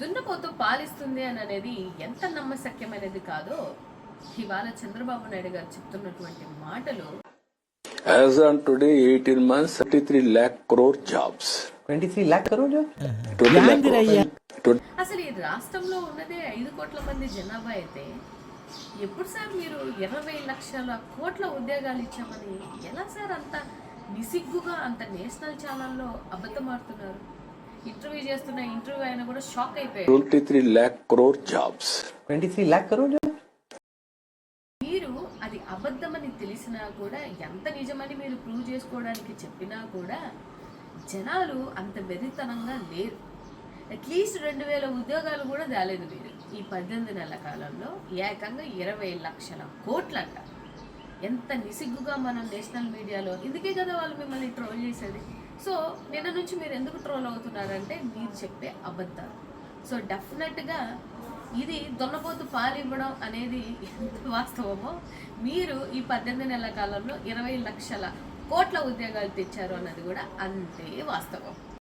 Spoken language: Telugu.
దున్నపోతూ పాలిస్తుంది అని అనేది ఎంత నమ్మశక్యమైనది కాదో ఇవాళ చంద్రబాబు నాయుడు గారు చెప్తున్నటువంటి మాటలు. As on today, 18 months, 33 lakh crore jobs. 23 lakh crore jobs? 20 lakh crore. అసలు ఈ రాష్ట్రంలో ఉన్నదే 5 కోట్ల మంది జనాభా అయితే ఎప్పుడు సార్ మీరు 20 లక్షల కోట్ల ఉద్యోగాలు ఇచ్చామని ఎలా సార్ అంత నిసిగ్గుగా అంత నేషనల్ ఛానల్లో అబద్ధమాడుతున్నారు? ఇంటర్వ్యూ చేస్తున్న ఇంటర్వ్యూ ఆయన కూడా షాక్ అయిపోయారు. 23 lakh crore jobs. 23 lakh crore jobs? మీరు అది అబద్ధమని తెలిసినా కూడా, ఎంత నిజమని మీరు ప్రూవ్ చేసుకోవడానికి చెప్పినా కూడా జనాలు అంత బెదిరితనంగా లేరు. అట్లీస్ట్ 2000 ఉద్యోగాలు కూడా తేలేదు మీరు ఈ 18 నెలల కాలంలో. ఏకంగా 20 లక్షల కోట్లంట. ఎంత నిసిగ్గుగా మనం నేషనల్ మీడియాలో, ఇందుకే కదా వాళ్ళు మిమ్మల్ని ట్రోల్ చేసేది. సో నిన్న నుంచి మీరు ఎందుకు ట్రోల్ అవుతున్నారంటే మీరు చెప్పే అబద్ధాలు. సో డెఫినెట్గా ఇది దున్నపోతు పాలు ఇవ్వడం అనేది ఎంత వాస్తవమో, మీరు ఈ 18 నెలల కాలంలో 20 లక్షల కోట్ల ఉద్యోగాలు తెచ్చారు అన్నది కూడా అంతే వాస్తవం.